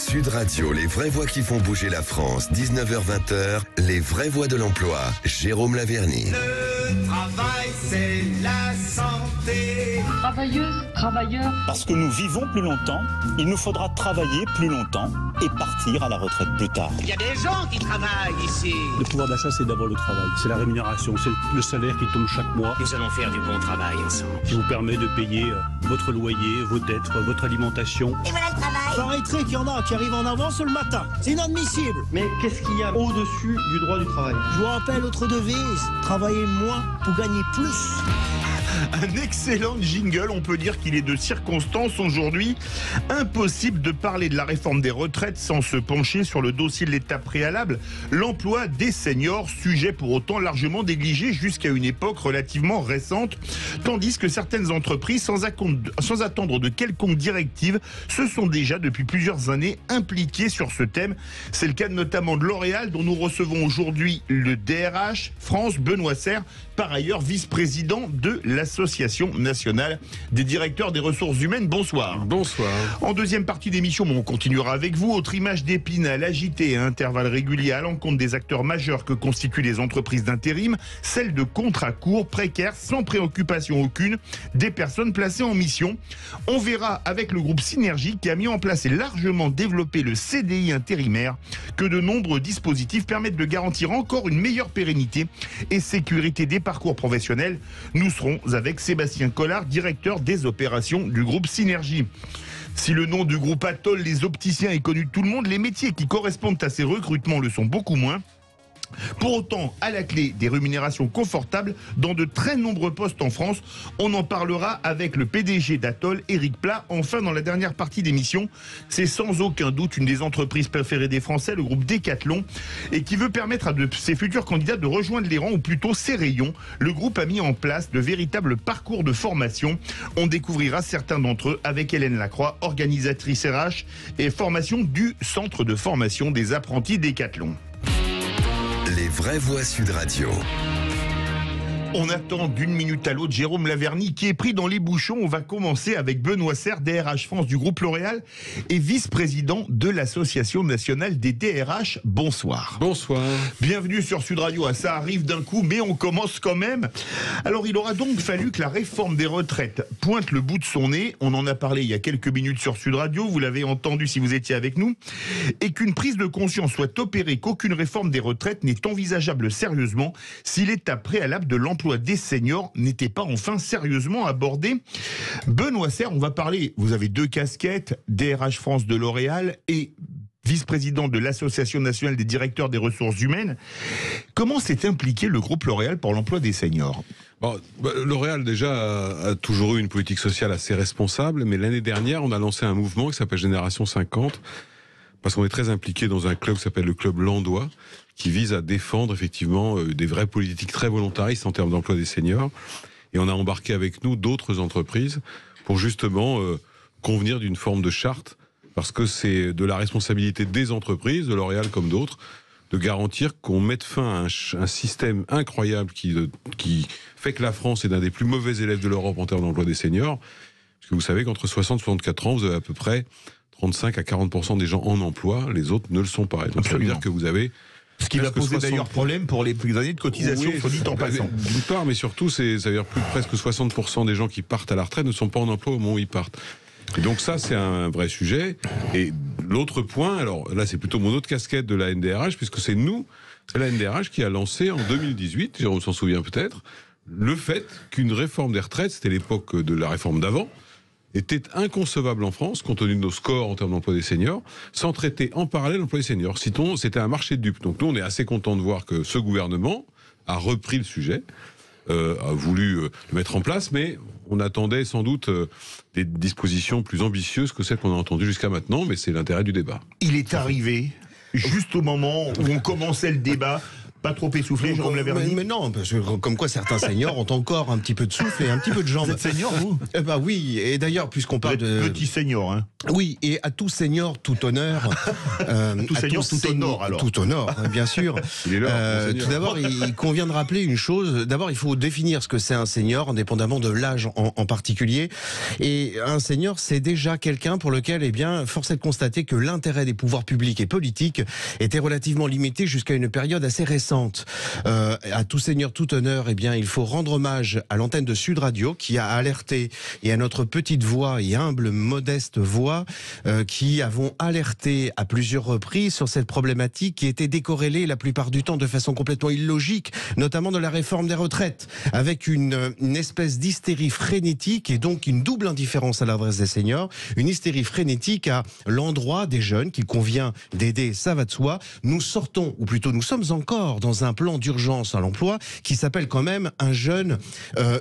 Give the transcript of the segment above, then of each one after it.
Sud Radio, les vraies voix qui font bouger la France. 19h-20h, les vraies voix de l'emploi. Jérôme Laverny. Le travail, c'est la santé. Travailleuses, travailleurs. Parce que nous vivons plus longtemps, il nous faudra travailler plus longtemps et partir à la retraite plus tard. Il y a des gens qui travaillent ici. Le pouvoir d'achat, c'est d'abord le travail. C'est la rémunération, c'est le salaire qui tombe chaque mois. Nous allons faire du bon travail ensemble. Qui vous permet de payer votre loyer, vos dettes, votre alimentation. Et voilà le travail. J'arrêterai qu'il y en a qui arrivent en avance le matin. C'est inadmissible. Mais qu'est-ce qu'il y a au-dessus du droit du travail? Je vous rappelle notre devise, travailler moins pour gagner plus. Un excellent jingle, on peut dire qu'il est de circonstance aujourd'hui. Impossible de parler de la réforme des retraites sans se pencher sur le dossier de l'étape préalable, l'emploi des seniors, sujet pour autant largement négligé jusqu'à une époque relativement récente, tandis que certaines entreprises, sans attendre de quelconque directive, se sont déjà depuis plusieurs années impliquées sur ce thème. C'est le cas notamment de L'Oréal, dont nous recevons aujourd'hui le DRH France, Benoît Serre, par ailleurs vice-président de l'Association nationale des directeurs des ressources humaines. Bonsoir. Bonsoir. En deuxième partie d'émission, on continuera avec vous. Autre image d'Épinal agitée à intervalles réguliers à l'encontre des acteurs majeurs que constituent les entreprises d'intérim, celle de contrats courts, précaires, sans préoccupation aucune, des personnes placées en mission. On verra avec le groupe Synergie qui a mis en place et largement développé le CDI intérimaire que de nombreux dispositifs permettent de garantir encore une meilleure pérennité et sécurité des parcours professionnels. Nous serons avec Sébastien Collard, directeur des opérations du groupe Synergie. Si le nom du groupe Atoll, les opticiens, est connu de tout le monde, les métiers qui correspondent à ces recrutements le sont beaucoup moins. Pour autant, à la clé, des rémunérations confortables dans de très nombreux postes en France. On en parlera avec le PDG d'Atoll, Éric Plat. Enfin, dans la dernière partie d'émission, c'est sans aucun doute une des entreprises préférées des Français, le groupe Decathlon, et qui veut permettre à ses futurs candidats de rejoindre les rangs, ou plutôt ses rayons. Le groupe a mis en place de véritables parcours de formation. On découvrira certains d'entre eux avec Hélène Lacroix, organisatrice RH et formation du Centre de formation des apprentis Decathlon. Les vraies voix Sud Radio. On attend d'une minute à l'autre Jérôme Laverny qui est pris dans les bouchons. On va commencer avec Benoît Serre, DRH France du groupe L'Oréal et vice-président de l'Association nationale des DRH. Bonsoir. Bonsoir. Bienvenue sur Sud Radio. Ah, ça arrive d'un coup, mais on commence quand même. Alors, il aura donc fallu que la réforme des retraites pointe le bout de son nez. On en a parlé il y a quelques minutes sur Sud Radio. Vous l'avez entendu si vous étiez avec nous. Et qu'une prise de conscience soit opérée, qu'aucune réforme des retraites n'est envisageable sérieusement si l'étape préalable de l'emploi des seniors n'était pas enfin sérieusement abordé. Benoît Serre, on va parler, vous avez deux casquettes, DRH France de L'Oréal et vice-président de l'Association nationale des directeurs des ressources humaines. Comment s'est impliqué le groupe L'Oréal pour l'emploi des seniors ? Bon, L'Oréal déjà a toujours eu une politique sociale assez responsable, mais l'année dernière on a lancé un mouvement qui s'appelle Génération 50, parce qu'on est très impliqué dans un club qui s'appelle le club Landois, qui vise à défendre effectivement des vraies politiques très volontaristes en termes d'emploi des seniors. Et on a embarqué avec nous d'autres entreprises pour justement convenir d'une forme de charte, parce que c'est de la responsabilité des entreprises, de L'Oréal comme d'autres, de garantir qu'on mette fin à un système incroyable qui fait que la France est l'un des plus mauvais élèves de l'Europe en termes d'emploi des seniors. Parce que vous savez qu'entre 60 et 64 ans, vous avez à peu près 35 à 40% des gens en emploi, les autres ne le sont pas. Et donc ça veut dire que vous avez... Ce qui va poser d'ailleurs problème pour les années de cotisation, oui, soit dit en passant. D'une part, mais surtout, ça veut dire presque 60% des gens qui partent à la retraite ne sont pas en emploi au moment où ils partent. Et donc ça, c'est un vrai sujet. Et l'autre point, alors là, c'est plutôt mon autre casquette de la NDRH, puisque c'est la NDRH qui a lancé en 2018, Jérôme s'en souvient peut-être, le fait qu'une réforme des retraites, c'était l'époque de la réforme d'avant, était inconcevable en France, compte tenu de nos scores en termes d'emploi des seniors, sans traiter en parallèle l'emploi des seniors. Sinon, c'était un marché de dupes. Donc nous, on est assez content de voir que ce gouvernement a repris le sujet, a voulu le mettre en place, mais on attendait sans doute des dispositions plus ambitieuses que celles qu'on a entendues jusqu'à maintenant, mais c'est l'intérêt du débat. Il est arrivé juste au moment où on commençait le débat. Pas trop essoufflé, Jérôme Laverny? Mais non, parce que comme quoi certains seniors ont encore un petit peu de souffle et un petit peu de jambes. Vous êtes senior, vous? Bah oui, et d'ailleurs, puisqu'on parle de... Petit senior, hein. Oui, et à tout senior, tout honneur. Tout senior, tout honneur, alors. Tout honneur, bien sûr. Il est là, Tout d'abord, il convient de rappeler une chose. D'abord, il faut définir ce que c'est un senior, indépendamment de l'âge en particulier. Et un senior, c'est déjà quelqu'un pour lequel, eh bien, force est de constater que l'intérêt des pouvoirs publics et politiques était relativement limité jusqu'à une période assez récente. À tout seigneur, tout honneur, eh bien, il faut rendre hommage à l'antenne de Sud Radio qui a alerté, et à notre petite voix et humble, modeste voix, qui avons alerté à plusieurs reprises sur cette problématique qui était décorrélée la plupart du temps de façon complètement illogique, notamment de la réforme des retraites, avec une espèce d'hystérie frénétique et donc une double indifférence à l'adresse des seniors, une hystérie frénétique à l'endroit des jeunes qu'il convient d'aider, ça va de soi. Nous sortons, ou plutôt nous sommes encore dans un plan d'urgence à l'emploi qui s'appelle quand même un jeune,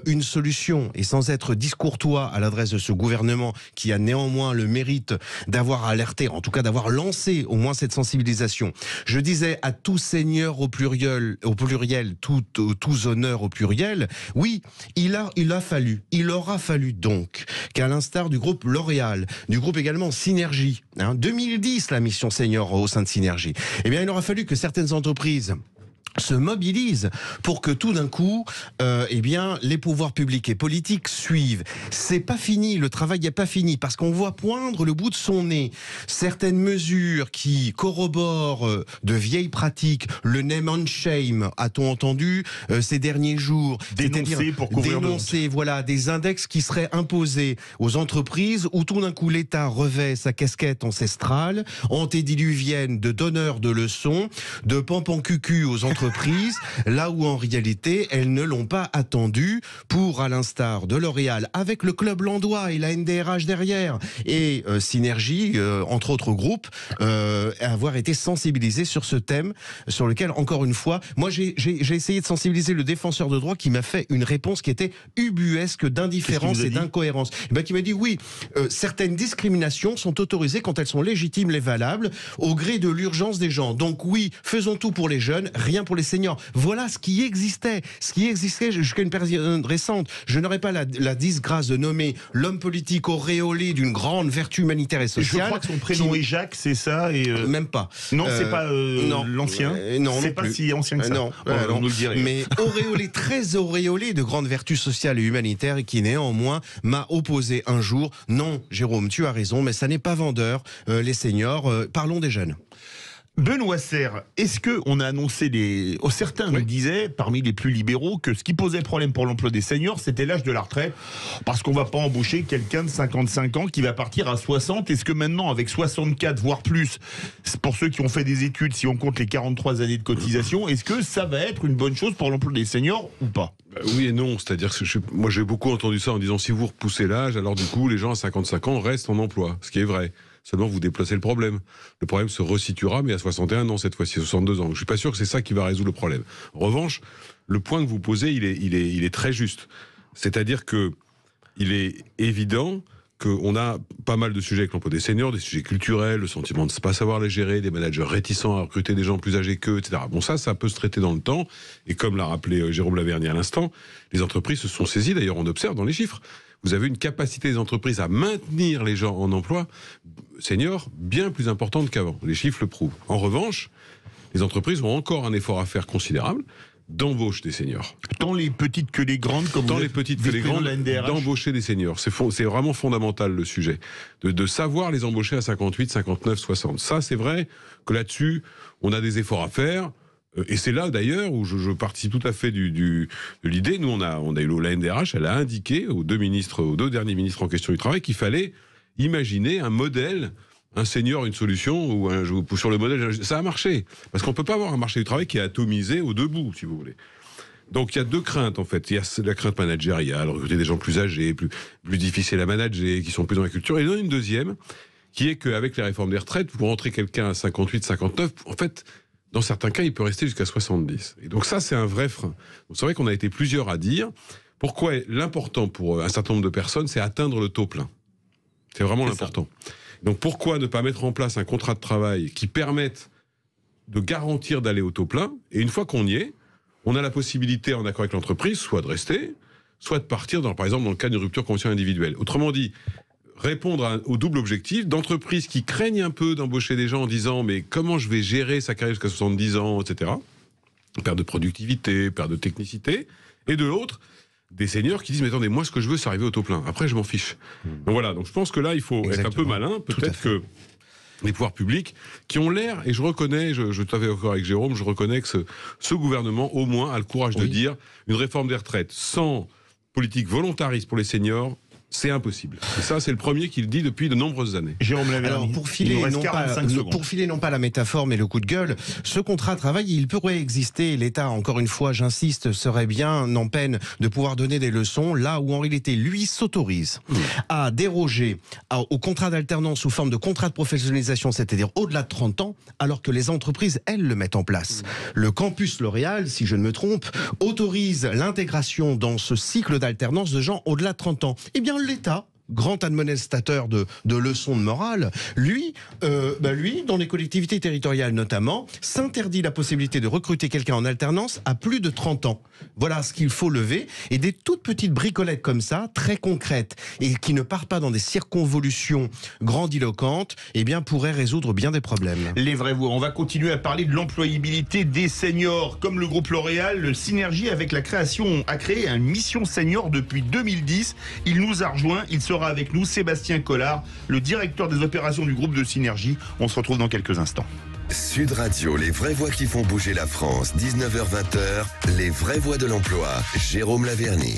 une solution. Et sans être discourtois à l'adresse de ce gouvernement qui a néanmoins le mérite d'avoir alerté, en tout cas d'avoir lancé au moins cette sensibilisation. Je disais à tous seigneurs au pluriel, tous honneurs au pluriel. Oui, il aura fallu donc qu'à l'instar du groupe L'Oréal, du groupe également Synergie, 2010 la mission senior au sein de Synergie, eh bien il aura fallu que certaines entreprises se mobilisent pour que tout d'un coup, eh bien, les pouvoirs publics et politiques suivent. C'est pas fini, le travail n'est pas fini, parce qu'on voit poindre le bout de son nez certaines mesures qui corroborent de vieilles pratiques, le name and shame, a-t-on entendu ces derniers jours, dénoncer pour couvrir dénoncer, voilà, des index qui seraient imposés aux entreprises où tout d'un coup l'État revêt sa casquette ancestrale, antédiluvienne de donneur de leçons, de pampan-cucu aux entreprises, là où en réalité elles ne l'ont pas attendu pour, à l'instar de L'Oréal avec le club Landois et la NDRH derrière et Synergie, entre autres groupes, avoir été sensibilisés sur ce thème sur lequel, encore une fois, moi j'ai essayé de sensibiliser le défenseur de droit qui m'a fait une réponse qui était ubuesque d'indifférence et d'incohérence. Qui m'a dit oui, certaines discriminations sont autorisées quand elles sont légitimes et valables au gré de l'urgence des gens. Donc oui, faisons tout pour les jeunes, rien pour les seniors. Voilà ce qui existait jusqu'à une période récente. Je n'aurais pas la disgrâce de nommer l'homme politique auréolé d'une grande vertu humanitaire et sociale. Je crois que son prénom est Jacques, c'est ça, et même pas. Non, c'est pas l'ancien. Non, c'est pas si ancien que ça. Non, on nous le dirait. Mais auréolé, très auréolé de grandes vertus sociales et humanitaires, et qui néanmoins m'a opposé un jour. Non, Jérôme, tu as raison, mais ça n'est pas vendeur. Les seniors, parlons des jeunes. Benoît Serre, est-ce qu'on a annoncé certains nous disaient, parmi les plus libéraux, que ce qui posait problème pour l'emploi des seniors, c'était l'âge de la retraite, parce qu'on va pas embaucher quelqu'un de 55 ans qui va partir à 60. Est-ce que maintenant, avec 64, voire plus, pour ceux qui ont fait des études, si on compte les 43 années de cotisation, est-ce que ça va être une bonne chose pour l'emploi des seniors ou pas? Oui et non, c'est-à-dire que moi j'ai beaucoup entendu ça en disant si vous repoussez l'âge, alors du coup les gens à 55 ans restent en emploi, ce qui est vrai. Seulement vous déplacez le problème. Le problème se resituera, mais à 61 ans cette fois-ci, 62 ans. Je suis pas sûr que c'est ça qui va résoudre le problème. En revanche, le point que vous posez, il est très juste. C'est-à-dire que il est évident qu'on a pas mal de sujets avec l'emploi des seniors, des sujets culturels, le sentiment de ne pas savoir les gérer, des managers réticents à recruter des gens plus âgés qu'eux, etc. Bon, ça peut se traiter dans le temps. Et comme l'a rappelé Jérôme Laverny à l'instant, les entreprises se sont saisies. D'ailleurs, on observe dans les chiffres. Vous avez une capacité des entreprises à maintenir les gens en emploi seniors bien plus importante qu'avant. Les chiffres le prouvent. En revanche, les entreprises ont encore un effort à faire considérable d'embauche des seniors. Tant les petites que les grandes, comme tant les petites que les grandes, d'embaucher des seniors. C'est vraiment fondamental le sujet. De savoir les embaucher à 58, 59, 60. Ça, c'est vrai que là-dessus, on a des efforts à faire. Et c'est là d'ailleurs où je participe tout à fait de l'idée. Nous, on a eu la NDRH, elle a indiqué aux deux derniers ministres en question du travail qu'il fallait imaginer un modèle, un senior, une solution, ou sur le modèle. Ça a marché. Parce qu'on ne peut pas avoir un marché du travail qui est atomisé aux deux bouts, si vous voulez. Donc il y a deux craintes en fait. Il y a la crainte managériale, recruter des gens plus âgés, plus difficiles à manager, qui sont plus dans la culture. Et il y en a une deuxième, qui est qu'avec les réformes des retraites, pour rentrer quelqu'un à 58, 59, en fait, dans certains cas, il peut rester jusqu'à 70. Et donc ça, c'est un vrai frein. Donc c'est vrai qu'on a été plusieurs à dire pourquoi l'important pour un certain nombre de personnes, c'est atteindre le taux plein. C'est vraiment l'important. Donc pourquoi ne pas mettre en place un contrat de travail qui permette de garantir d'aller au taux plein. Et une fois qu'on y est, on a la possibilité, en accord avec l'entreprise, soit de rester, soit de partir, par exemple, dans le cas d'une rupture conventionnelle individuelle. Autrement dit, répondre au double objectif d'entreprises qui craignent un peu d'embaucher des gens en disant « mais comment je vais gérer sa carrière jusqu'à 70 ans, etc. » Perte de productivité, perte de technicité. Et de l'autre, des seniors qui disent « mais attendez, moi ce que je veux, c'est arriver au taux plein. Après, je m'en fiche. » Donc voilà, donc je pense que là, il faut être un peu malin. Peut-être que les pouvoirs publics qui ont l'air, et je reconnais, je t'avais encore avec Jérôme, je reconnais que ce gouvernement, au moins, a le courage de dire une réforme des retraites sans politique volontariste pour les seniors, c'est impossible. Et ça, c'est le premier qui le dit depuis de nombreuses années. Jérôme Lavergne, alors pour filer non pas la métaphore mais le coup de gueule, ce contrat de travail, il pourrait exister. L'État, encore une fois, j'insiste, serait bien en peine de pouvoir donner des leçons là où en réalité lui s'autorise à déroger au contrat d'alternance sous forme de contrat de professionnalisation, c'est-à-dire au-delà de 30 ans, alors que les entreprises, elles, le mettent en place. Le campus L'Oréal, si je ne me trompe, autorise l'intégration dans ce cycle d'alternance de gens au-delà de 30 ans. Eh bien, l'État, grand admonestateur de leçons de morale, lui, dans les collectivités territoriales notamment, s'interdit la possibilité de recruter quelqu'un en alternance à plus de 30 ans. Voilà ce qu'il faut lever. Et des toutes petites bricolettes comme ça, très concrètes, et qui ne partent pas dans des circonvolutions grandiloquentes, eh bien, pourraient résoudre bien des problèmes. Les vraies voix. On va continuer à parler de l'employabilité des seniors. Comme le groupe L'Oréal, le Synergie avec la création a créé une mission senior depuis 2010. Il nous a rejoint. Il sera avec nous Sébastien Collard, le directeur des opérations du groupe de Synergie. On se retrouve dans quelques instants. Sud Radio, les vraies voix qui font bouger la France, 19h-20h, les vraies voix de l'emploi, Jérôme Lavergne.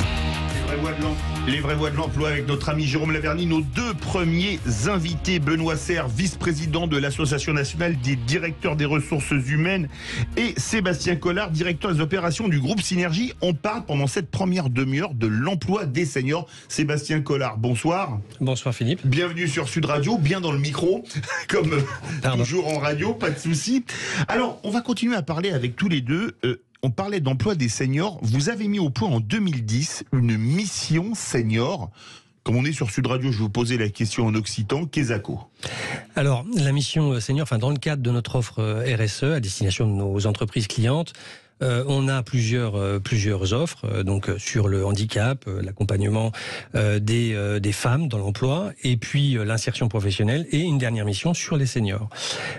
Les vraies voix de l'emploi avec notre ami Jérôme Lavergne, nos deux premiers invités, Benoît Serre, vice-président de l'Association nationale des directeurs des ressources humaines, et Sébastien Collard, directeur des opérations du groupe Synergie. On parle pendant cette première demi-heure de l'emploi des seniors. Sébastien Collard, bonsoir. Bonsoir Philippe. Bienvenue sur Sud Radio, bien dans le micro, comme toujours en radio, pas de souci. Alors, on va continuer à parler avec tous les deux. On parlait d'emploi des seniors. Vous avez mis au point en 2010 une mission senior. Comme on est sur Sud Radio, je vais vous poser la question en occitan. Qu'est-co ? Alors, la mission senior, dans le cadre de notre offre RSE à destination de nos entreprises clientes, on a plusieurs offres, donc sur le handicap, l'accompagnement des femmes dans l'emploi, et puis l'insertion professionnelle, et une dernière mission sur les seniors.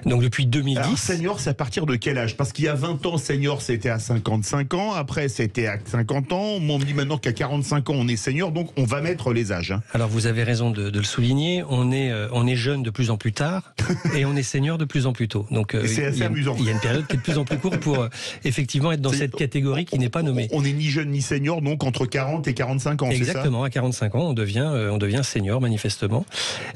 Donc depuis 2010... Alors, senior, c'est à partir de quel âge ? Parce qu'il y a 20 ans, senior, c'était à 55 ans, après c'était à 50 ans, moi on me dit maintenant qu'à 45 ans on est senior, donc on va mettre les âges. Alors vous avez raison de le souligner, on est jeune de plus en plus tard, et on est senior de plus en plus tôt. Donc c'est assez amusant. Il y a une période qui est de plus en plus courte pour effectivement être dans cette catégorie qui n'est pas nommée. On n'est ni jeune ni senior, donc entre 40 et 45 ans, exactement, à 45 ans, on devient senior, manifestement.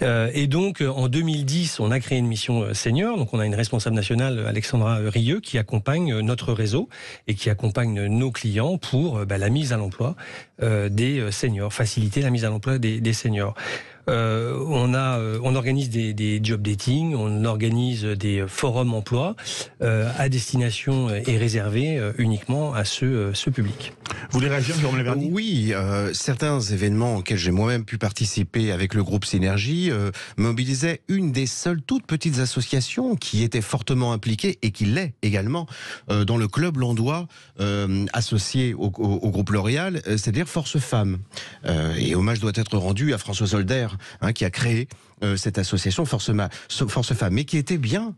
Et donc, en 2010, on a créé une mission senior. Donc, on a une responsable nationale, Alexandra Rieux, qui accompagne notre réseau et qui accompagne nos clients pour la mise à l'emploi des seniors, faciliter la mise à l'emploi des seniors. On organise des job dating, on organise des forums emploi à destination et réservés uniquement à ce public. Vous voulez réagir, Jérôme Lavergne ? Oui, certains événements auxquels j'ai moi-même pu participer avec le groupe Synergie mobilisaient une des seules toutes petites associations qui était fortement impliquée et qui l'est également dans le club landois associé au groupe L'Oréal, c'est-à-dire Force Femmes. Et hommage doit être rendu à François Solder, qui a créé cette association Force Femmes, mais qui était bien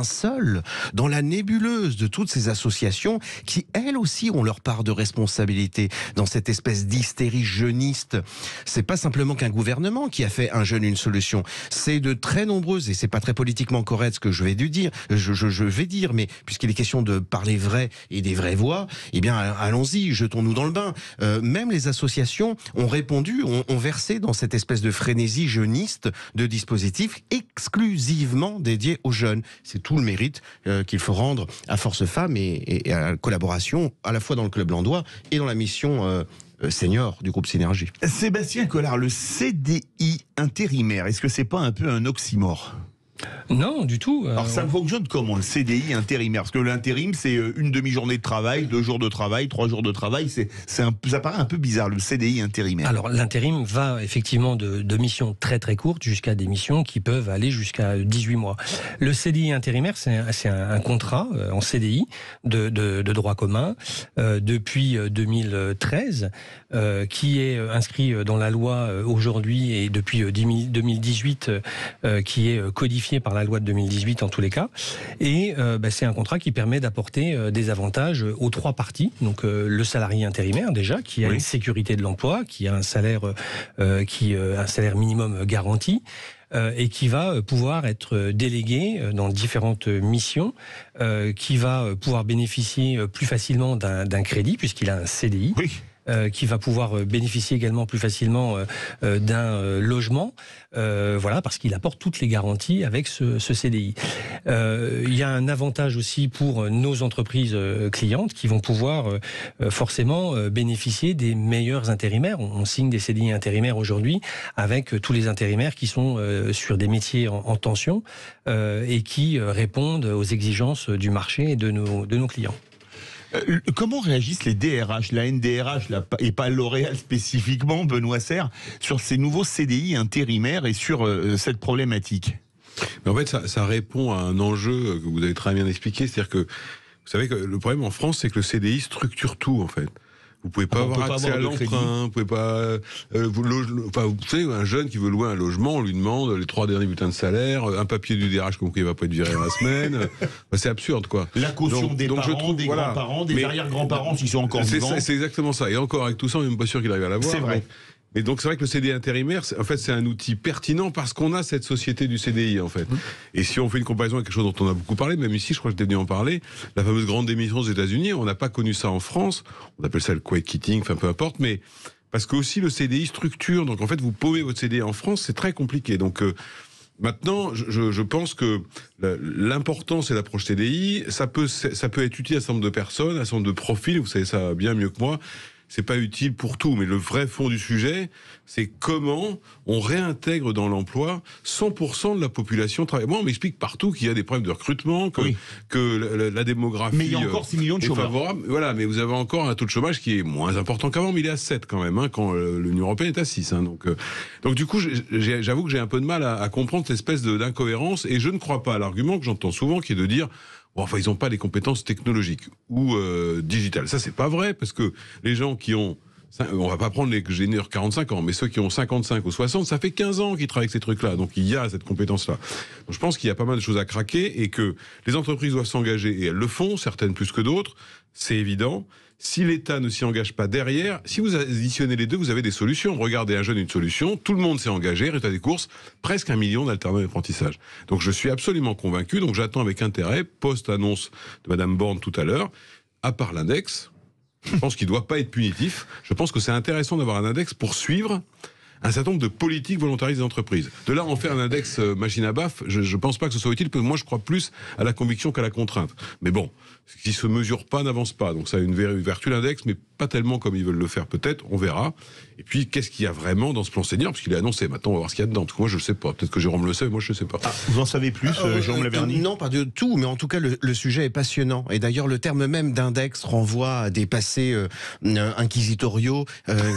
seule dans la nébuleuse de toutes ces associations qui, elles aussi, ont leur part de responsabilité dans cette espèce d'hystérie jeuniste. C'est pas simplement qu'un gouvernement qui a fait un jeune une solution, c'est de très nombreuses, et c'est pas très politiquement correct ce que je vais dire, mais puisqu'il est question de parler vrai et des vraies voix, eh bien allons-y, jetons-nous dans le bain. Même les associations ont répondu, ont versé dans cette espèce de frénésie jeuniste de dispositifs exclusivement dédiés aux jeunes. C'est tout le mérite qu'il faut rendre à Force Femmes et à la collaboration à la fois dans le club landois et dans la mission senior du groupe Synergie. Sébastien Collard, le CDI intérimaire, est-ce que c'est pas un peu un oxymore ? Non, du tout. Alors ça fonctionne comment, le CDI intérimaire? Parce que l'intérim, c'est une demi-journée de travail, 2 jours de travail, 3 jours de travail. Ça paraît un peu bizarre, le CDI intérimaire. Alors l'intérim va effectivement de missions très très courtes jusqu'à des missions qui peuvent aller jusqu'à 18 mois. Le CDI intérimaire, c'est un contrat en CDI de droit commun depuis 2013 qui est inscrit dans la loi aujourd'hui et depuis 2018 qui est codifié par la loi de 2018 en tous les cas. Et c'est un contrat qui permet d'apporter des avantages aux 3 parties. Donc le salarié intérimaire déjà, qui a une sécurité de l'emploi, qui a un salaire minimum garanti. Et qui va pouvoir être délégué dans différentes missions, qui va pouvoir bénéficier plus facilement d'un crédit puisqu'il a un CDI. Oui. Qui va pouvoir bénéficier également plus facilement d'un logement, parce qu'il apporte toutes les garanties avec ce CDI. Il y a un avantage aussi pour nos entreprises clientes qui vont pouvoir forcément bénéficier des meilleurs intérimaires. On signe des CDI intérimaires aujourd'hui avec tous les intérimaires qui sont sur des métiers en tension et qui répondent aux exigences du marché et de nos clients. Comment réagissent les DRH, la NDRH et pas L'Oréal spécifiquement, Benoît Serre, sur ces nouveaux CDI intérimaires et sur cette problématique? Mais en fait, ça répond à un enjeu que vous avez très bien expliqué, c'est-à-dire que vous savez que le problème en France, c'est que le CDI structure tout en fait. Vous pouvez pas avoir accès à l'emprunt, vous pouvez pas. Vous savez, un jeune qui veut louer un logement, on lui demande les 3 derniers bulletins de salaire, un papier du DRH comme quoi il va pas être viré la semaine. C'est absurde, quoi. La caution des parents, des grands-parents, des arrière-grands-parents s'ils sont encore vivants. C'est exactement ça. Et encore avec tout ça, on n'est même pas sûr qu'il arrive à l'avoir. C'est vrai. Et donc c'est vrai que le CDI intérimaire, en fait, c'est un outil pertinent parce qu'on a cette société du CDI, en fait. Et si on fait une comparaison avec quelque chose dont on a beaucoup parlé, même ici, je crois que j'étais venu en parler, la fameuse grande démission aux États-Unis, on n'a pas connu ça en France. On appelle ça le quiet quitting, enfin peu importe, mais parce que aussi le CDI structure. Donc en fait, vous paumez votre CDI en France, c'est très compliqué. Donc maintenant, je pense que l'important, c'est l'approche CDI. Ça peut être utile à un certain nombre de personnes, à un certain nombre de profils. Vous savez ça bien mieux que moi. C'est pas utile pour tout, mais le vrai fond du sujet, c'est comment on réintègre dans l'emploi 100% de la population travaillante. Moi, on m'explique partout qu'il y a des problèmes de recrutement, que la démographie mais il y a encore 6 millions de chômeurs. Favorable. Voilà, mais vous avez encore un taux de chômage qui est moins important qu'avant, mais il est à 7 quand même, quand l'Union européenne est à 6. Donc du coup, j'avoue que j'ai un peu de mal à comprendre cette espèce d'incohérence, et je ne crois pas à l'argument que j'entends souvent, qui est de dire ils n'ont pas les compétences technologiques ou digitales. Ça, c'est pas vrai, parce que les gens qui ont... On va pas prendre les génieurs 45 ans, mais ceux qui ont 55 ou 60, ça fait 15 ans qu'ils travaillent avec ces trucs-là. Donc il y a cette compétence-là. Donc je pense qu'il y a pas mal de choses à craquer et que les entreprises doivent s'engager, et elles le font, certaines plus que d'autres, c'est évident. Si l'État ne s'y engage pas derrière, si vous additionnez les deux, vous avez des solutions. Regardez un jeune, une solution, tout le monde s'est engagé, résultat des courses, presque 1 million d'alternants d'apprentissage. Donc je suis absolument convaincu, donc j'attends avec intérêt, post-annonce de Madame Borne tout à l'heure, à part l'index, je pense qu'il ne doit pas être punitif, je pense que c'est intéressant d'avoir un index pour suivre un certain nombre de politiques volontaristes des entreprises. De là, en faire un index machine à baffe, je ne pense pas que ce soit utile, parce que moi je crois plus à la conviction qu'à la contrainte. Mais bon, ce qui ne se mesure pas n'avance pas. Donc ça a une vertu l'index, mais pas tellement comme ils veulent le faire peut-être, on verra. Et puis, qu'est-ce qu'il y a vraiment dans ce plan senior? Parce qu'il est annoncé, maintenant on va voir ce qu'il y a dedans. Parce que moi je ne sais pas, peut-être que Jérôme le sait, mais moi je ne sais pas. Vous en savez plus, Jérôme Laverny? Non, pas du tout, mais en tout cas le sujet est passionnant. Et d'ailleurs le terme même d'index renvoie à des passés inquisitoriaux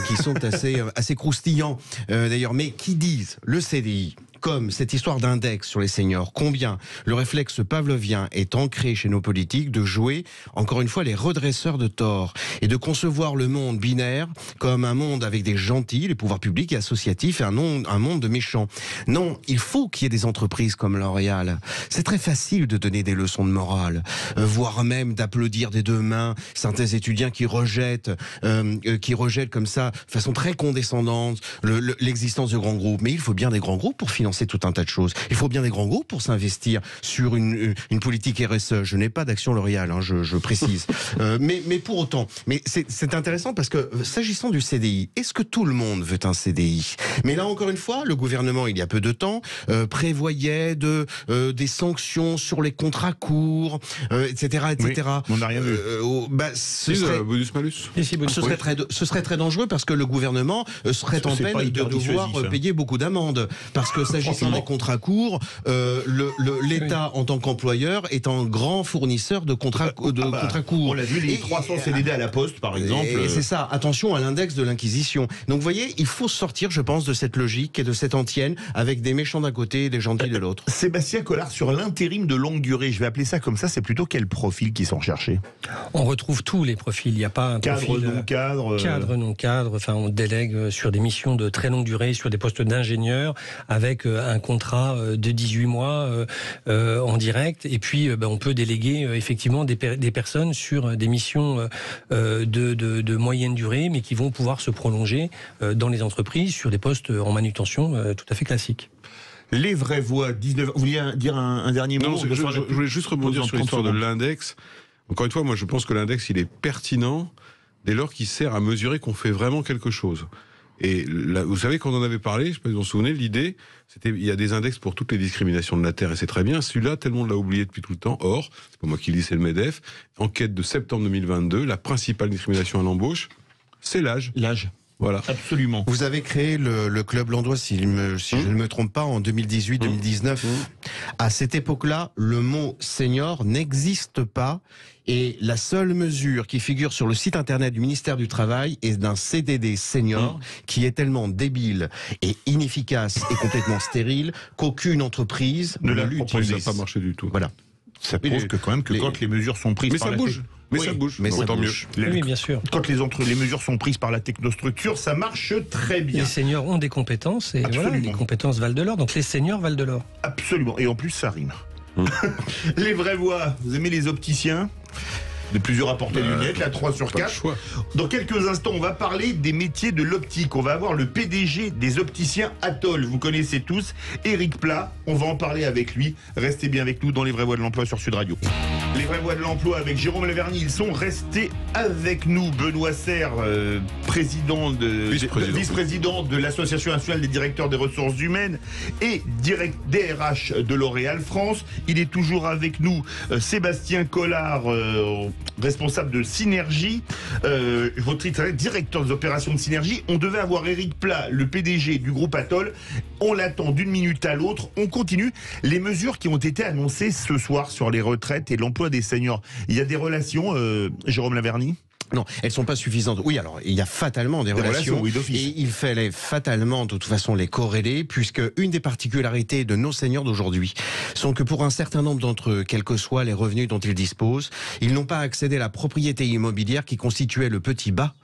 qui sont assez croustillants. D'ailleurs, mais qui disent le CDI comme cette histoire d'index sur les seniors, combien le réflexe pavlovien est ancré chez nos politiques de jouer, encore une fois, les redresseurs de tort et de concevoir le monde binaire comme un monde avec des gentils, les pouvoirs publics et associatifs, et un monde de méchants. Non, il faut qu'il y ait des entreprises comme L'Oréal. C'est très facile de donner des leçons de morale, voire même d'applaudir des deux mains certains étudiants qui rejettent comme ça, de façon très condescendante, l'existence de grands groupes. Mais il faut bien des grands groupes pour financer tout un tas de choses. Il faut bien des grands groupes pour s'investir sur une politique RSE. Je n'ai pas d'action L'Oréal, je précise. Mais pour autant, c'est intéressant parce que s'agissant du CDI, est-ce que tout le monde veut un CDI? Mais là encore une fois, le gouvernement, il y a peu de temps, prévoyait des sanctions sur les contrats courts, etc., etc. Oui, on n'a rien vu. Bonus-malus. Ce serait très dangereux parce que le gouvernement serait en peine de devoir payer beaucoup d'amendes. Parce que s'agissant des contrats courts, l'État, en tant qu'employeur, est un grand fournisseur de contrats courts. On l'a vu, les 300 CDD à la Poste, par exemple. Et c'est ça, attention à l'index de l'Inquisition. Donc vous voyez, il faut sortir, je pense, de cette logique et de cette antienne, avec des méchants d'un côté et des gentils de l'autre. Sébastien Collard, sur l'intérim de longue durée, je vais appeler ça comme ça, c'est plutôt quel profil qui sont recherchés? On retrouve tous les profils, il n'y a pas un cadre, profil... non-cadre Cadre, non-cadre, enfin on délègue sur des missions de très longue durée, sur des postes d'ingénieur, avec un contrat de 18 mois en direct, et puis on peut déléguer effectivement des personnes sur des missions de moyenne durée, mais qui vont pouvoir se prolonger dans les entreprises sur des postes en manutention tout à fait classiques. Les vraies voix, 19... Vous vouliez dire un dernier mot? Non, je voulais juste rebondir sur l'histoire de l'index. Encore une fois, moi je pense que l'index il est pertinent dès lors qu'il sert à mesurer qu'on fait vraiment quelque chose. Et là, vous savez, quand on en avait parlé, je ne sais pas si vous vous souvenez, l'idée, c'était il y a des index pour toutes les discriminations de la Terre, et c'est très bien. Celui-là, tellement on l'a oublié depuis tout le temps. Or, c'est pas moi qui le dis, c'est le MEDEF. Enquête de septembre 2022, la principale discrimination à l'embauche, c'est l'âge. L'âge. Voilà. Absolument. Vous avez créé le Club Landois, si je ne me trompe pas, en 2018-2019. À cette époque-là, le mot senior n'existe pas. Et la seule mesure qui figure sur le site internet du ministère du Travail est d'un CDD senior qui est tellement débile et inefficace et complètement stérile qu'aucune entreprise ne l'utilise. Ça n'a pas marché du tout. Voilà. Ça prouve que quand même quand les mesures sont prises par ça bouge. Mais ça bouge. Mais tant mieux. Oui, bien sûr. Quand les mesures sont prises par la technostructure, ça marche très bien. Les seniors ont des compétences et voilà, les compétences valent de l'or. Donc les seniors valent de l'or. Absolument. Et en plus, ça rime. Les vraies voix. Vous aimez les opticiens? De plusieurs à portée de lunettes, là 3 sur 4. Dans quelques instants, on va parler des métiers de l'optique. On va avoir le PDG des opticiens Atoll. Vous connaissez tous, Éric Plat. On va en parler avec lui. Restez bien avec nous dans les vraies voix de l'emploi sur Sud Radio. Les vraies voix de l'emploi avec Jérôme Laverny. Ils sont restés avec nous. Benoît Serre, vice-président de l'Association nationale des directeurs des ressources humaines et DRH de L'Oréal France. Il est toujours avec nous. Sébastien Collard, responsable de Synergie, votre titre directeur des opérations de Synergie. On devait avoir Éric Plat, le PDG du groupe Atoll. On l'attend d'une minute à l'autre. On continue. Les mesures qui ont été annoncées ce soir sur les retraites et l'emploi des seniors. Il y a des relations, Jérôme Laverny? Non, elles sont pas suffisantes. Oui, alors il y a fatalement des relations oui, d'office. Et il fallait fatalement de toute façon les corréler, puisque une des particularités de nos seniors d'aujourd'hui sont que pour un certain nombre d'entre eux, quels que soient les revenus dont ils disposent, ils n'ont pas accédé à la propriété immobilière qui constituait le petit bas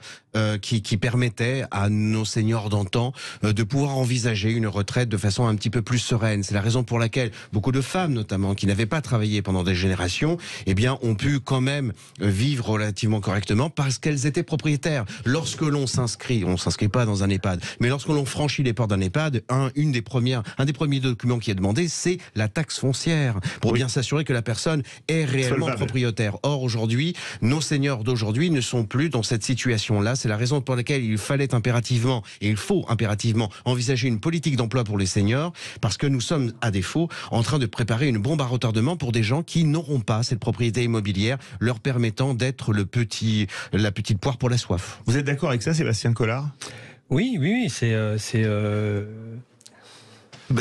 qui permettait à nos seniors d'antan de pouvoir envisager une retraite de façon un petit peu plus sereine. C'est la raison pour laquelle beaucoup de femmes, notamment, qui n'avaient pas travaillé pendant des générations, eh bien, ont pu quand même vivre relativement correctement parce qu'elles étaient propriétaires. Lorsque l'on s'inscrit, on ne s'inscrit pas dans un EHPAD, mais lorsque l'on franchit les portes d'un EHPAD, un des premiers documents qui est demandé, c'est la taxe foncière, pour bien s'assurer que la personne est réellement propriétaire. Or, aujourd'hui, nos seniors d'aujourd'hui ne sont plus dans cette situation-là. C'est la raison pour laquelle il fallait impérativement, et il faut impérativement, envisager une politique d'emploi pour les seniors, parce que nous sommes, à défaut, en train de préparer une bombe à retardement pour des gens qui n'auront pas cette propriété immobilière leur permettant d'être la petite poire pour la soif. Vous êtes d'accord avec ça, Sébastien Collard? Oui, c'est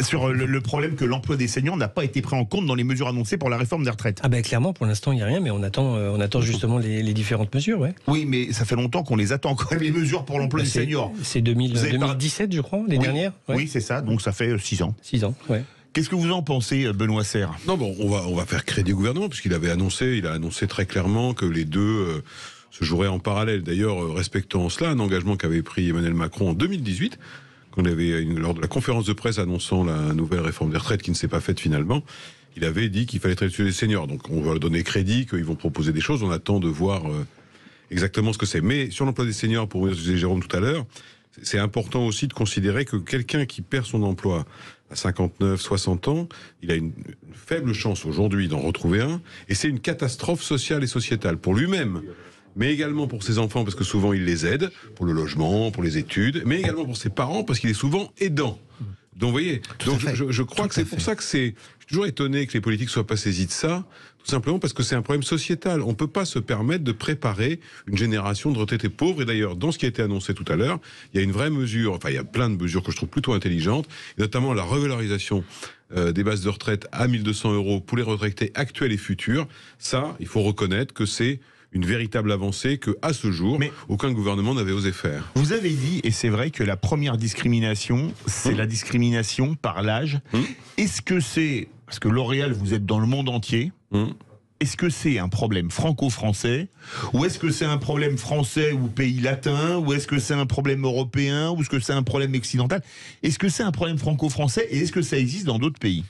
sur le problème que l'emploi des seniors n'a pas été pris en compte dans les mesures annoncées pour la réforme des retraites. Ah ben clairement, pour l'instant, il n'y a rien, mais on attend justement les différentes mesures. Ouais. Oui, mais ça fait longtemps qu'on les attend quand même, les mesures pour l'emploi des seniors. C'est 2017, je crois, les dernières. Ouais. Oui, c'est ça, donc ça fait 6 ans. 6 ans, ouais. Qu'est-ce que vous en pensez, Benoît Serre? Non, bon, on va faire crédit au gouvernement, puisqu'il avait annoncé, très clairement que les deux se joueraient en parallèle. D'ailleurs, respectant cela, un engagement qu'avait pris Emmanuel Macron en 2018, qu'on avait lors de la conférence de presse annonçant la nouvelle réforme des retraites qui ne s'est pas faite finalement, il avait dit qu'il fallait traiter les seniors. Donc on va leur donner crédit, qu'ils vont proposer des choses. On attend de voir exactement ce que c'est. Mais sur l'emploi des seniors, pour vous disait Jérôme tout à l'heure, c'est important aussi de considérer que quelqu'un qui perd son emploi à 59, 60 ans, il a une faible chance aujourd'hui d'en retrouver un, et c'est une catastrophe sociale et sociétale pour lui-même, mais également pour ses enfants, parce que souvent il les aide, pour le logement, pour les études, mais également pour ses parents, parce qu'il est souvent aidant. Donc, vous voyez, je crois que c'est pour ça que je suis toujours étonné que les politiques soient pas saisis de ça, tout simplement parce que c'est un problème sociétal. On ne peut pas se permettre de préparer une génération de retraités pauvres. Et d'ailleurs, dans ce qui a été annoncé tout à l'heure, il y a une vraie mesure, enfin, il y a plein de mesures que je trouve plutôt intelligentes, notamment la revalorisation des bases de retraite à 1 200 € pour les retraités actuels et futurs. Ça, il faut reconnaître que c'est une véritable avancée que, à ce jour, aucun gouvernement n'avait osé faire. Vous avez dit, et c'est vrai, que la première discrimination, c'est la discrimination par l'âge. Est-ce que c'est... Parce que L'Oréal, vous êtes dans le monde entier. Est-ce que c'est un problème franco-français, ou est-ce que c'est un problème français ou pays latin, ou est-ce que c'est un problème européen, ou est-ce que c'est un problème occidental? Est-ce que c'est un problème franco-français, et est-ce que ça existe dans d'autres pays?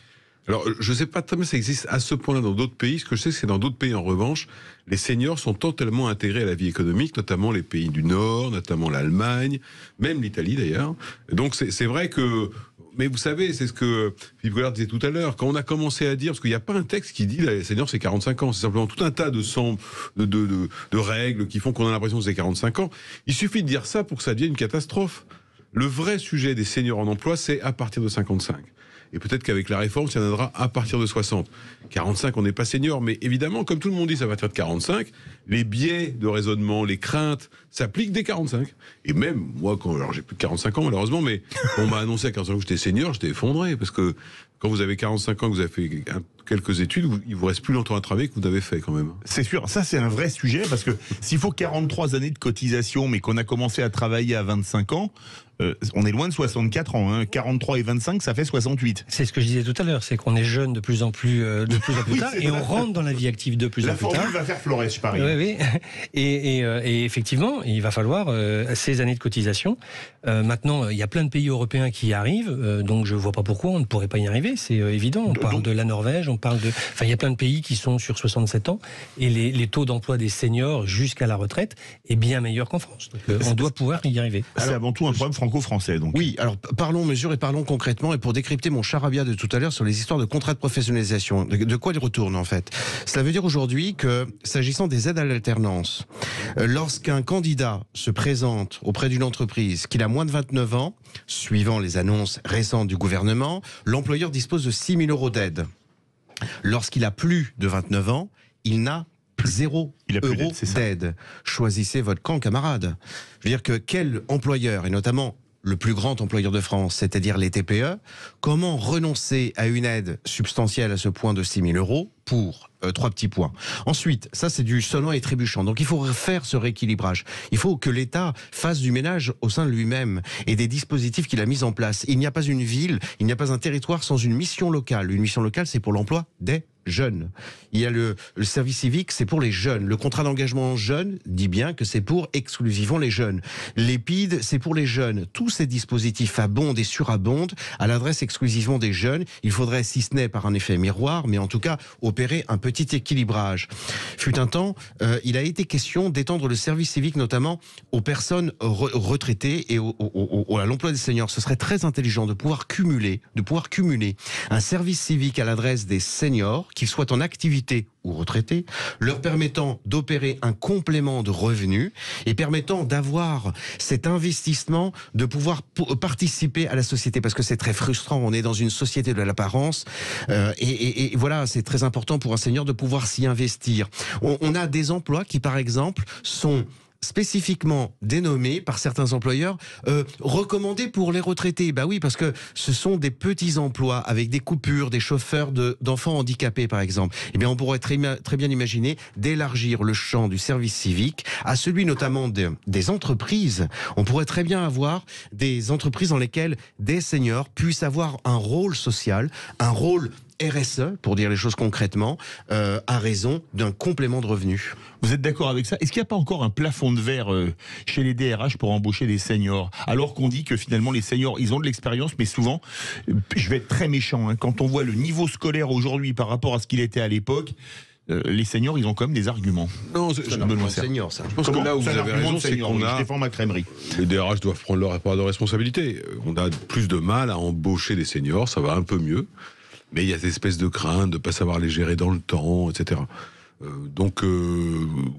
Alors, je ne sais pas très bien si ça existe à ce point-là dans d'autres pays. Ce que je sais, c'est que dans d'autres pays, en revanche, les seniors sont totalement intégrés à la vie économique, notamment les pays du Nord, notamment l'Allemagne, même l'Italie d'ailleurs. Donc, c'est vrai que... Mais vous savez, c'est ce que Philippe Goulard disait tout à l'heure, quand on a commencé à dire, parce qu'il n'y a pas un texte qui dit les seniors c'est 45 ans, c'est simplement tout un tas de règles qui font qu'on a l'impression que c'est 45 ans. Il suffit de dire ça pour que ça devienne une catastrophe. Le vrai sujet des seniors en emploi, c'est à partir de 55. Et peut-être qu'avec la réforme, ça viendra à partir de 60. 45, on n'est pas senior, mais évidemment, comme tout le monde dit, ça va à partir de 45, les biais de raisonnement, les craintes s'appliquent dès 45. Et même, moi, alors j'ai plus de 45 ans malheureusement, mais on m'a annoncé à 45 ans que j'étais senior, j'étais effondré, parce que quand vous avez 45 ans, que vous avez fait quelques études, il vous reste plus longtemps à travailler que vous avez fait quand même. C'est sûr, ça c'est un vrai sujet, parce que s'il faut 43 années de cotisation, mais qu'on a commencé à travailler à 25 ans, on est loin de 64 ans. Hein. 43 et 25, ça fait 68. C'est ce que je disais tout à l'heure, c'est qu'on est jeune de plus en plus Oui, tard, et on rentre dans la vie active de plus en plus tard. La formule va faire Flores, je parie. Oui. Et effectivement, il va falloir ces années de cotisation. Maintenant, il y a plein de pays européens qui y arrivent, donc je ne vois pas pourquoi on ne pourrait pas y arriver, c'est évident. On parle de la Norvège, on parle de... Enfin, il y a plein de pays qui sont sur 67 ans, et les taux d'emploi des seniors jusqu'à la retraite est bien meilleur qu'en France. Donc on doit pouvoir y arriver. C'est avant tout un problème franco-français. Donc. Oui, alors parlons mesures et parlons concrètement, et pour décrypter mon charabia de tout à l'heure sur les histoires de contrats de professionnalisation, de quoi il retourne en fait? Cela veut dire aujourd'hui que, s'agissant des aides à l'alternance, lorsqu'un candidat se présente auprès d'une entreprise qu'il a moins de 29 ans, suivant les annonces récentes du gouvernement, l'employeur dispose de 6 000 € d'aide. Lorsqu'il a plus de 29 ans, il n'a 0 € d'aide. Choisissez votre camp, camarade. Je veux dire que quel employeur, et notamment le plus grand employeur de France, c'est-à-dire les TPE, comment renoncer à une aide substantielle à ce point de 6 000 € pour 3 petits points. Ensuite, ça c'est du sonnant et trébuchant. Donc il faut faire ce rééquilibrage. Il faut que l'État fasse du ménage au sein de lui-même et des dispositifs qu'il a mis en place. Il n'y a pas une ville, il n'y a pas un territoire sans une mission locale. Une mission locale, c'est pour l'emploi des jeunes. Il y a le service civique, c'est pour les jeunes. Le contrat d'engagement jeune dit bien que c'est pour exclusivement les jeunes. L'EPID, c'est pour les jeunes. Tous ces dispositifs abondent et surabondent à l'adresse exclusivement des jeunes. Il faudrait, si ce n'est par un effet miroir, mais en tout cas opérer un petit équilibrage. Fut un temps, il a été question d'étendre le service civique notamment aux personnes retraitées et à l'emploi des seniors. Ce serait très intelligent de pouvoir cumuler un service civique à l'adresse des seniors, qu'ils soient en activité ou retraités, leur permettant d'opérer un complément de revenus et permettant d'avoir cet investissement, de pouvoir participer à la société, parce que c'est très frustrant, on est dans une société de l'apparence, et voilà, c'est très important pour un senior de pouvoir s'y investir. On a des emplois qui, par exemple, sont spécifiquement dénommés par certains employeurs recommandés pour les retraités. Bah oui, parce que ce sont des petits emplois avec des coupures, des chauffeurs d'enfants handicapés par exemple. Eh bien, on pourrait très bien imaginer d'élargir le champ du service civique à celui notamment des entreprises. On pourrait très bien avoir des entreprises dans lesquelles des seniors puissent avoir un rôle social, un rôle RSE, pour dire les choses concrètement, à raison d'un complément de revenus. Vous êtes d'accord avec ça? Est-ce qu'il n'y a pas encore un plafond de verre chez les DRH pour embaucher des seniors? Alors qu'on dit que finalement les seniors, ils ont de l'expérience, mais souvent, je vais être très méchant, hein, quand on voit le niveau scolaire aujourd'hui par rapport à ce qu'il était à l'époque, les seniors, ils ont quand même des arguments. Non, c'est un argument de senior, ça. Je pense que là où vous avez raison, c'est qu'on a... Je défends ma crèmerie. Les DRH doivent prendre leur part de responsabilité. On a plus de mal à embaucher des seniors, ça va un peu mieux. Mais il y a cette espèce de crainte de ne pas savoir les gérer dans le temps, etc.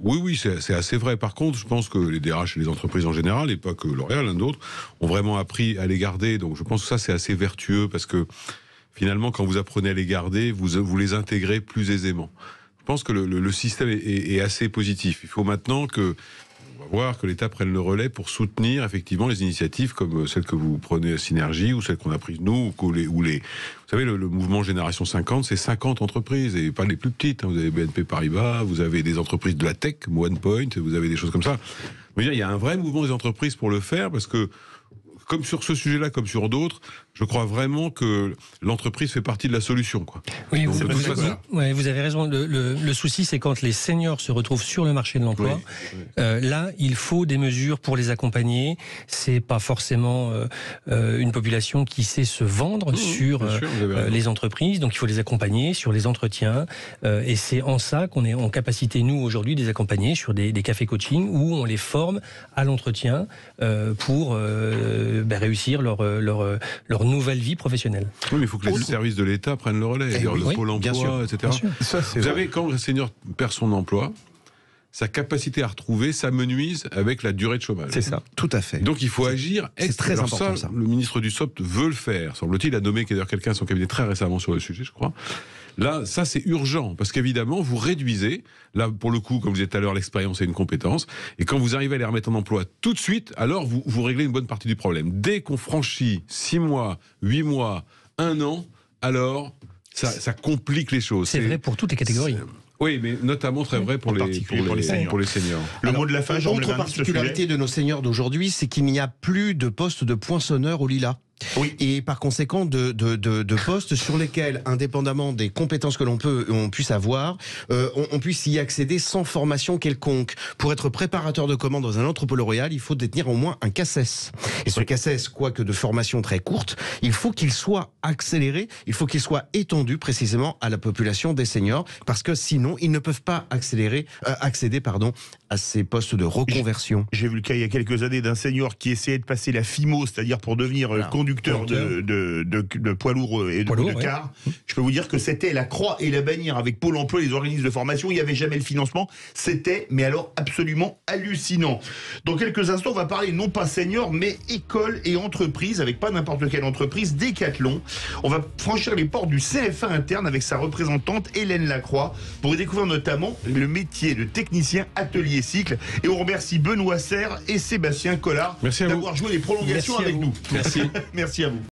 Oui, c'est assez vrai. Par contre, je pense que les DRH et les entreprises en général, et pas que L'Oréal, l'un d'autres, ont vraiment appris à les garder. Donc je pense que ça, c'est assez vertueux parce que finalement, quand vous apprenez à les garder, vous les intégrez plus aisément. Je pense que le système est assez positif. Il faut maintenant on va voir que l'État prenne le relais pour soutenir effectivement les initiatives comme celles que vous prenez à Synergie ou celles qu'on a prises nous, vous savez, le mouvement Génération 50, c'est 50 entreprises et pas les plus petites. Vous avez BNP Paribas, vous avez des entreprises de la tech, OnePoint, vous avez des choses comme ça. Mais il y a un vrai mouvement des entreprises pour le faire parce que, comme sur ce sujet-là, comme sur d'autres, je crois vraiment que l'entreprise fait partie de la solution, quoi. Oui, vous avez raison. Le souci, c'est quand les seniors se retrouvent sur le marché de l'emploi. Là, il faut des mesures pour les accompagner. C'est pas forcément une population qui sait se vendre sur les entreprises. Donc, il faut les accompagner sur les entretiens. Et c'est en ça qu'on est en capacité, nous, aujourd'hui, de les accompagner sur des cafés coaching où on les forme à l'entretien pour réussir leur nouvelle vie professionnelle. Oui, mais il faut que les services de l'État prennent le relais, le Pôle emploi, etc. Vous savez, quand le senior perd son emploi, sa capacité à retrouver s'amenuise avec la durée de chômage. C'est ça, tout à fait. Donc il faut agir. C'est très important, ça. Le ministre Dussopt veut le faire. Semble-t-il, il a nommé d'ailleurs quelqu'un à son cabinet très récemment sur le sujet, je crois. Là, ça c'est urgent, parce qu'évidemment, vous réduisez, là pour le coup, comme vous disiez tout à l'heure, l'expérience est une compétence, et quand vous arrivez à les remettre en emploi tout de suite, alors vous réglez une bonne partie du problème. Dès qu'on franchit 6 mois, 8 mois, 1 an, alors ça complique les choses. C'est vrai pour toutes les catégories. Oui, mais notamment très vrai pour les seniors. Le mot de la fin, Jérôme. Autre particularité de nos seniors d'aujourd'hui, c'est qu'il n'y a plus de poste de poinçonneur au lilas. Oui. Et par conséquent de postes sur lesquels, indépendamment des compétences que on puisse avoir, on puisse y accéder sans formation quelconque. Pour être préparateur de commande dans un entrepôt L'Oréal, il faut détenir au moins un CACES. Et ce CACES, quoique de formation très courte, il faut qu'il soit accéléré, il faut qu'il soit étendu précisément à la population des seniors, parce que sinon, ils ne peuvent pas accéder à ces postes de reconversion. J'ai vu le cas il y a quelques années d'un senior qui essayait de passer la FIMO, c'est-à-dire pour devenir conducteur de poids lourd et de car. Je peux vous dire que c'était la croix et la bannière avec Pôle emploi et les organismes de formation. Il n'y avait jamais le financement. C'était, mais alors, absolument hallucinant. Dans quelques instants, on va parler non pas senior, mais école et entreprise, avec pas n'importe quelle entreprise, Decathlon. On va franchir les portes du CFA interne avec sa représentante Hélène Lacroix pour y découvrir notamment le métier de technicien atelier cycle. Et on remercie Benoît Serre et Sébastien Collard d'avoir joué les prolongations avec nous. Merci. Merci à vous.